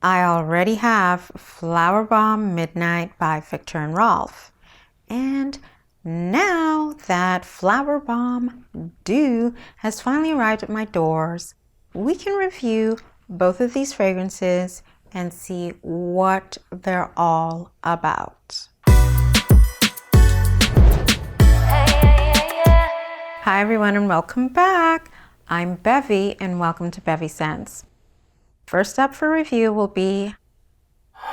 I already have Flowerbomb Midnight by Viktor Rolf. And now that Flowerbomb Dew has finally arrived at my doors, we can review both of these fragrances and see what they're all about. Hi everyone and welcome back. I'm Beve and welcome to Beve Scents. First up for review will be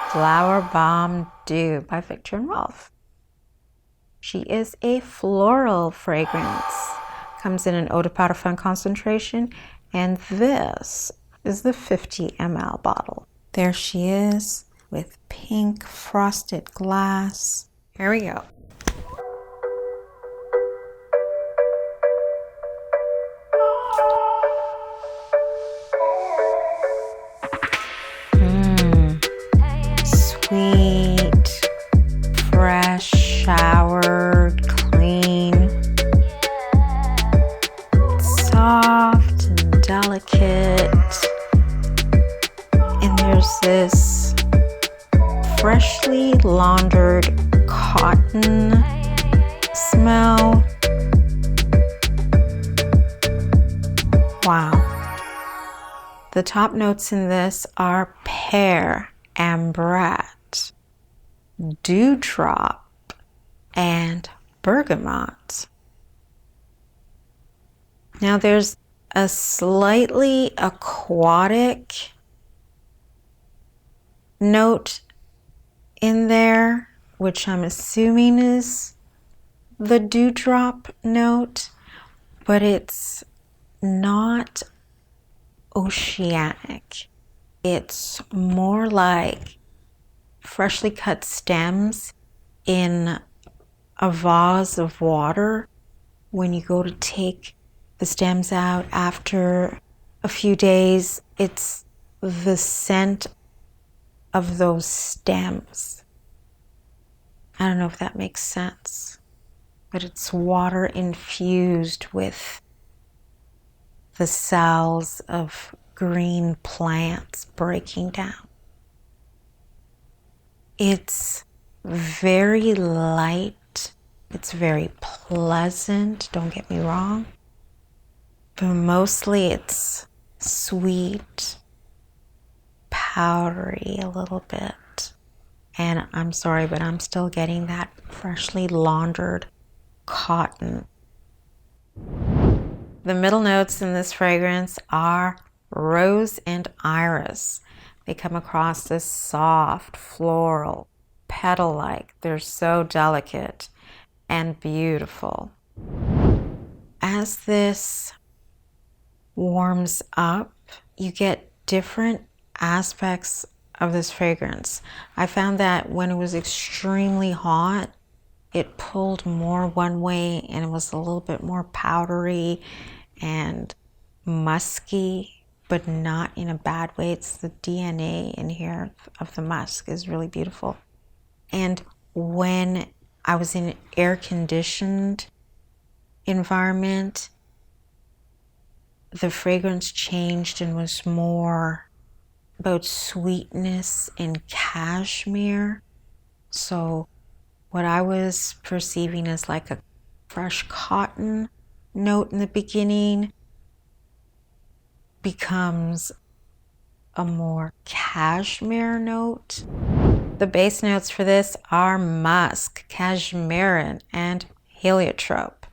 Flowerbomb Dew by Viktor Rolf. She is a floral fragrance. Comes in an eau de parfum concentration, and this is the 50 ml bottle. There she is with pink frosted glass. Here we go. Sweet, fresh, showered, clean, soft and delicate, and there's this freshly laundered cotton smell. Wow. The top notes in this are pear, ambrette, dewdrop, and bergamot. Now there's a slightly aquatic note in there, which I'm assuming is the dewdrop note, but it's not oceanic. It's more like freshly cut stems in a vase of water. When you go to take the stems out after a few days, it's the scent of those stems. I don't know if that makes sense, but it's water infused with the cells of green plants breaking down. It's very light. It's very pleasant, don't get me wrong. But mostly it's sweet, powdery a little bit. And I'm sorry, but I'm still getting that freshly laundered cotton. The middle notes in this fragrance are rose and iris. They come across as soft, floral, petal-like. They're so delicate and beautiful. As this warms up, you get different aspects of this fragrance. I found that when it was extremely hot, it pulled more one way and it was a little bit more powdery and musky, but not in a bad way. It's the DNA in here of the musk is really beautiful. And when I was in an air-conditioned environment, the fragrance changed and was more about sweetness and cashmere. So what I was perceiving as like a fresh cotton note in the beginning becomes a more cashmere note. The base notes for this are musk, cashmere, and heliotrope.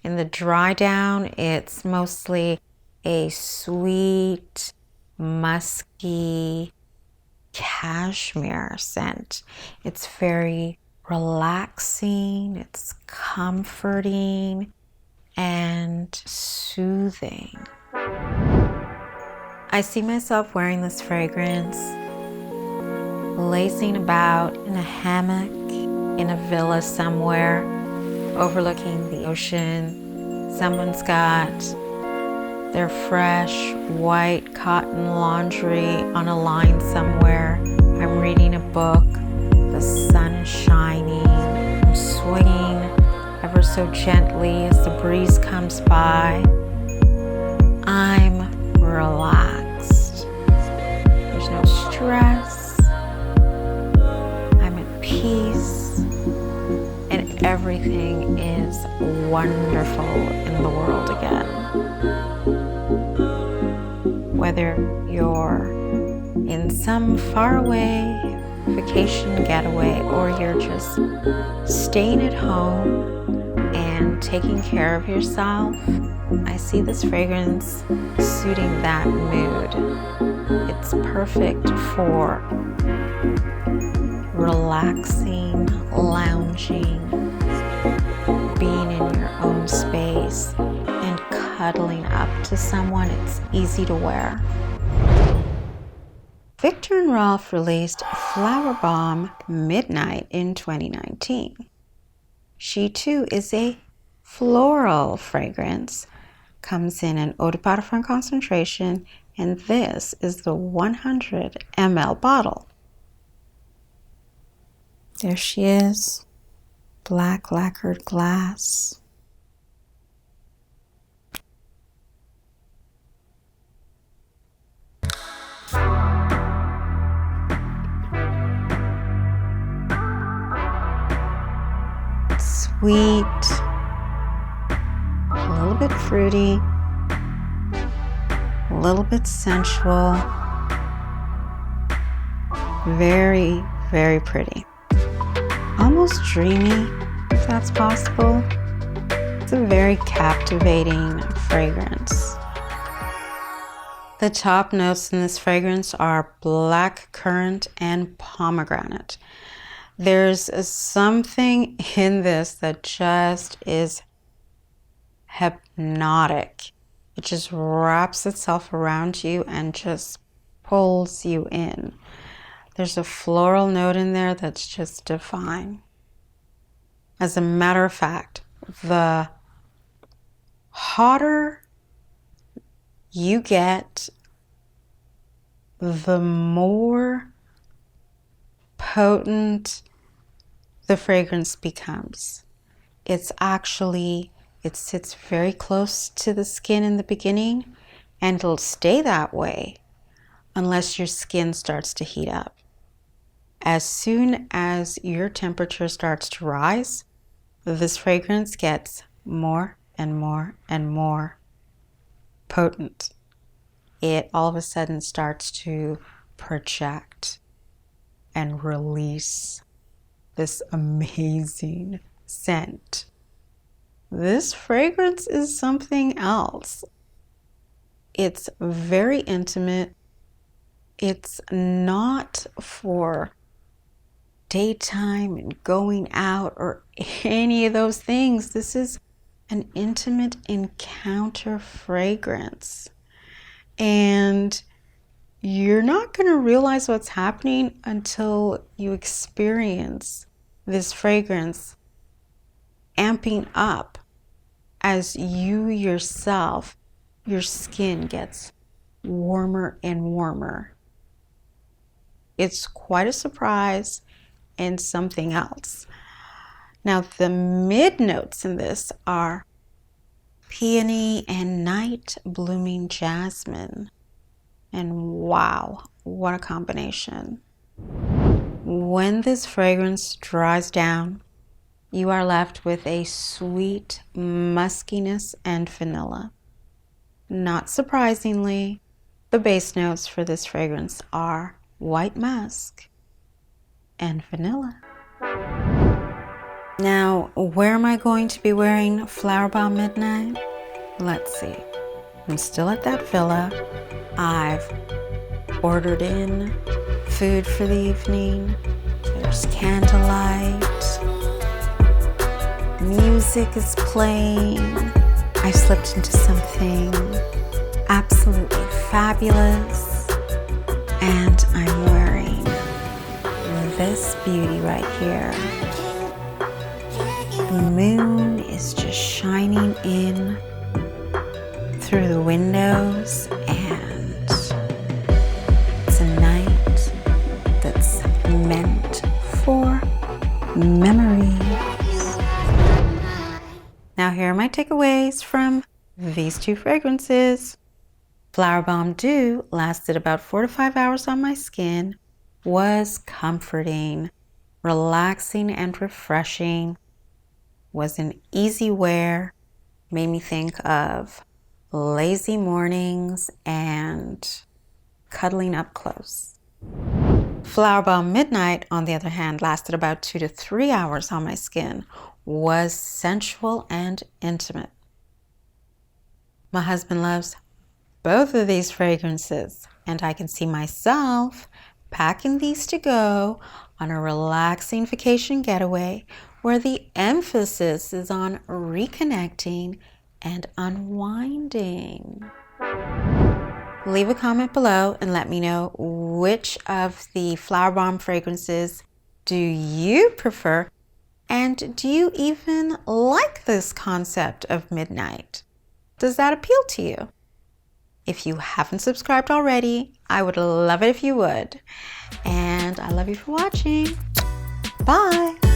In the dry down, it's mostly a sweet, musky cashmere scent. It's very relaxing, it's comforting, and soothing. I see myself wearing this fragrance, lazing about in a hammock in a villa somewhere, overlooking the ocean. Someone's got their fresh white cotton laundry on a line somewhere. I'm reading a book, the sun is shining, I'm swinging ever so gently as the breeze comes by. I'm relaxed. There's no stress. stress. I'm at peace. And everything is wonderful in the world again. Whether you're in some faraway vacation getaway or you're just staying at home and taking care of yourself, I see this fragrance suiting that mood. It's perfect for relaxing, lounging, being in your own space, and cuddling up to someone. It's easy to wear. Viktor Rolf released Flowerbomb Midnight in 2019. She too is a floral fragrance, comes in an eau de parfum concentration, and this is the 100 ml bottle. There she is, black lacquered glass. Sweet, a little bit fruity, a little bit sensual, very, very pretty. Almost dreamy, if that's possible. It's a very captivating fragrance. The top notes in this fragrance are black currant and pomegranate. There's something in this that just is hypnotic. It just wraps itself around you and just pulls you in. There's a floral note in there that's just divine. As a matter of fact, the hotter you get, the more potent the fragrance becomes. It sits very close to the skin in the beginning, and it'll stay that way unless your skin starts to heat up. As soon as your temperature starts to rise, this fragrance gets more and more and more potent. It all of a sudden starts to project and release this amazing scent. This fragrance is something else. It's very intimate. It's not for daytime and going out or any of those things. This is an intimate encounter fragrance. And you're not going to realize what's happening until you experience this fragrance amping up as you yourself, your skin gets warmer and warmer. It's quite a surprise and something else. Now, the mid notes in this are peony and night blooming jasmine. And wow, what a combination. When this fragrance dries down, you are left with a sweet muskiness and vanilla. Not surprisingly, the base notes for this fragrance are white musk and vanilla. Now, where am I going to be wearing Flowerbomb Midnight? Let's see. I'm still at that villa. I've ordered in food for the evening. There's candlelight. Music is playing. I slipped into something absolutely fabulous. And I'm wearing this beauty right here. The moon is just shining in through the windows, and it's a night that's meant for memories. Now here are my takeaways from these two fragrances. Flowerbomb Dew lasted about 4 to 5 hours on my skin, was comforting, relaxing and refreshing, was an easy wear, made me think of lazy mornings and cuddling up close. Flowerbomb Midnight, on the other hand, lasted about 2 to 3 hours on my skin, was sensual and intimate. My husband loves both of these fragrances, and I can see myself packing these to go on a relaxing vacation getaway where the emphasis is on reconnecting and unwinding. Leave a comment below and let me know which of the Flowerbomb fragrances do you prefer, and do you even like this concept of midnight? Does that appeal to you? If you haven't subscribed already, I would love it if you would. And I love you for watching. Bye.